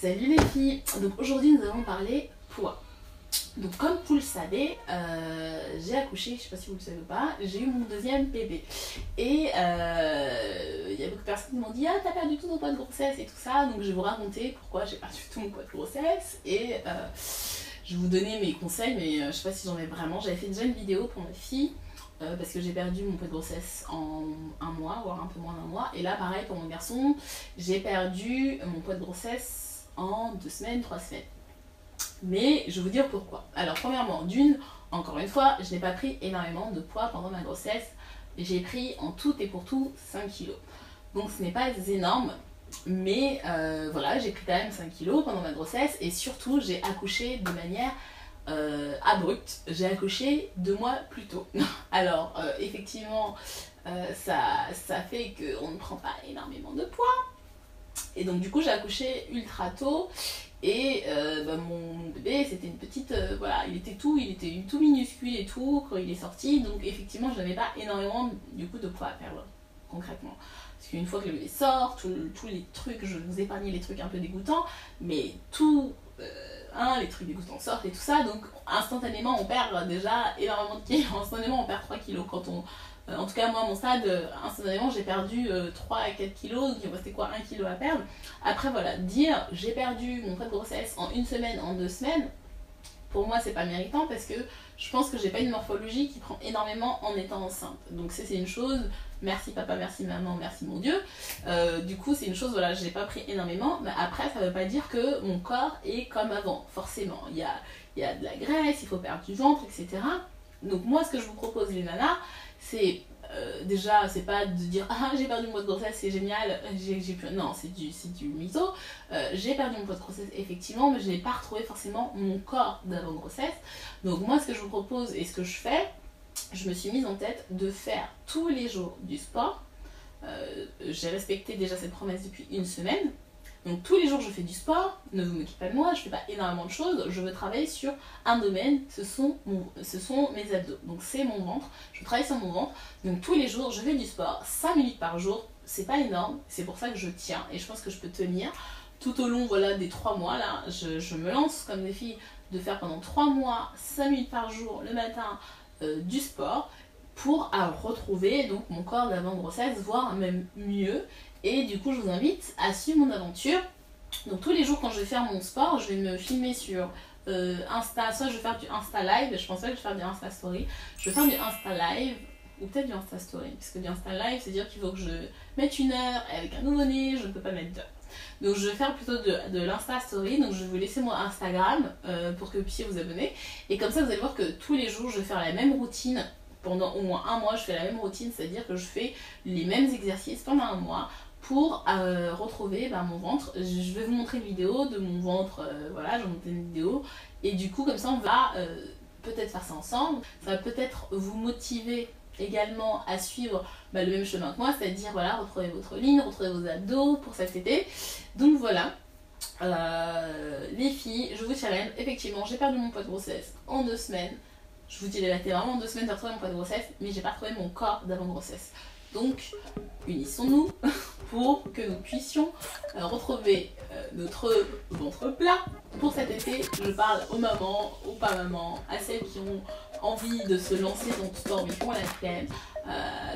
Salut les filles. Donc aujourd'hui nous allons parler poids. Donc comme vous le savez, j'ai accouché, je sais pas si vous le savez ou pas, j'ai eu mon deuxième bébé. Et il y a beaucoup de personnes qui m'ont dit « Ah, t'as perdu tout ton poids de grossesse et tout ça ». Donc je vais vous raconter pourquoi j'ai perdu tout mon poids de grossesse. Et je vais vous donner mes conseils, mais je sais pas si j'en ai vraiment. J'avais fait déjà une vidéo pour ma fille. Parce que j'ai perdu mon poids de grossesse en un mois, voire un peu moins d'un mois. Et là pareil pour mon garçon, j'ai perdu mon poids de grossesse en 2 semaines, 3 semaines. Mais je vais vous dire pourquoi. Alors premièrement, encore une fois, je n'ai pas pris énormément de poids pendant ma grossesse. J'ai pris en tout et pour tout 5 kilos. Donc ce n'est pas énorme, mais voilà, j'ai pris quand même 5 kilos pendant ma grossesse. Et surtout, j'ai accouché de manière abrupte. J'ai accouché 2 mois plus tôt. Alors effectivement, ça fait qu'on ne prend pas énormément de poids. Et donc du coup j'ai accouché ultra tôt. Et mon bébé c'était une petite, voilà, il était tout minuscule et tout quand il est sorti. Donc effectivement je n'avais pas énormément du coup de poids à perdre concrètement. Parce qu'une fois que le bébé sort, tous les trucs, je vous épargne les trucs un peu dégoûtants, mais les trucs dégoûtants sortent et tout ça, donc instantanément on perd déjà énormément de kilos, instantanément on perd 3 kilos quand on... En tout cas moi mon stade, instantanément j'ai perdu 3 à 4 kilos, donc il me restait quoi, 1 kilo à perdre. Après voilà, dire j'ai perdu mon poids de grossesse en 1 semaine, en 2 semaines, pour moi c'est pas méritant parce que je pense que j'ai pas une morphologie qui prend énormément en étant enceinte. Donc c'est une chose, merci papa, merci maman, merci mon Dieu. Du coup c'est une chose, voilà, j'ai pas pris énormément, mais après ça veut pas dire que mon corps est comme avant, forcément. Il y a de la graisse, il faut perdre du ventre, etc. Donc moi ce que je vous propose les nanas, c'est déjà, c'est pas de dire ah j'ai perdu mon poids de grossesse, c'est génial, j'ai plus... Non, c'est du mytho. J'ai perdu mon poids de grossesse effectivement, mais je n'ai pas retrouvé forcément mon corps d'avant grossesse. Donc moi ce que je vous propose et ce que je fais, je me suis mise en tête de faire tous les jours du sport. J'ai respecté déjà cette promesse depuis 1 semaine. Donc tous les jours je fais du sport, ne vous moquez pas de moi, je fais pas énormément de choses, je veux travailler sur un domaine, ce sont mes abdos, donc c'est mon ventre, je travaille sur mon ventre, donc tous les jours je fais du sport, 5 minutes par jour, c'est pas énorme, c'est pour ça que je tiens et je pense que je peux tenir tout au long voilà, des 3 mois là, je me lance comme des filles de faire pendant 3 mois, 5 minutes par jour le matin du sport pour retrouver donc mon corps d'avant grossesse, voire même mieux. Et du coup je vous invite à suivre mon aventure. Donc tous les jours quand je vais faire mon sport, je vais me filmer sur Insta, soit je vais faire du Insta Live, je pense pas que je vais faire du Insta Story, je vais faire du Insta Live, ou peut-être du Insta Story, parce que du Insta Live c'est dire qu'il faut que je mette 1 heure, et avec un nouveau-né je ne peux pas mettre 2 heures. Donc je vais faire plutôt de l'Insta Story, donc je vais vous laisser mon Instagram pour que vous puissiez vous abonner. Et comme ça vous allez voir que tous les jours je vais faire la même routine. Pendant au moins 1 mois je fais la même routine, c'est-à-dire que je fais les mêmes exercices pendant 1 mois pour retrouver mon ventre. Je vais vous montrer une vidéo de mon ventre, voilà, je vais vous montrer une vidéo et du coup comme ça on va peut-être faire ça ensemble. Ça va peut-être vous motiver également à suivre le même chemin que moi, c'est-à-dire voilà, retrouver votre ligne, retrouver vos abdos pour cet été. Donc voilà. Les filles, je vous challenge, effectivement j'ai perdu mon poids de grossesse en 2 semaines. Je vous dis la vérité, vraiment en 2 semaines j'ai retrouvé mon poids de grossesse, mais j'ai pas retrouvé mon corps d'avant grossesse. Donc unissons-nous pour que nous puissions retrouver notre ventre plat pour cet été. Je parle aux mamans, aux pas mamans, à celles qui ont envie de se lancer dans le sport mais qui ont la flemme.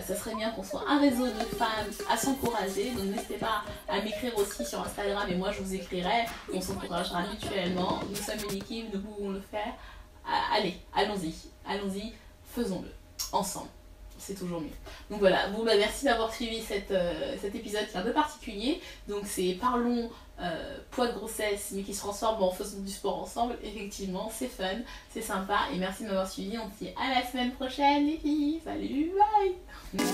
Ça serait bien qu'on soit un réseau de femmes à s'encourager, donc n'hésitez pas à m'écrire aussi sur Instagram et moi je vous écrirai, on s'encouragera mutuellement, nous sommes une équipe, nous pouvons le faire. Allez, allons-y, faisons-le, ensemble, c'est toujours mieux. Donc voilà, bon merci d'avoir suivi cet épisode qui est un peu particulier, donc c'est parlons poids de grossesse mais qui se transforme en faisant du sport ensemble, effectivement c'est fun, c'est sympa et merci de m'avoir suivi, on se dit à la semaine prochaine les filles, salut, bye.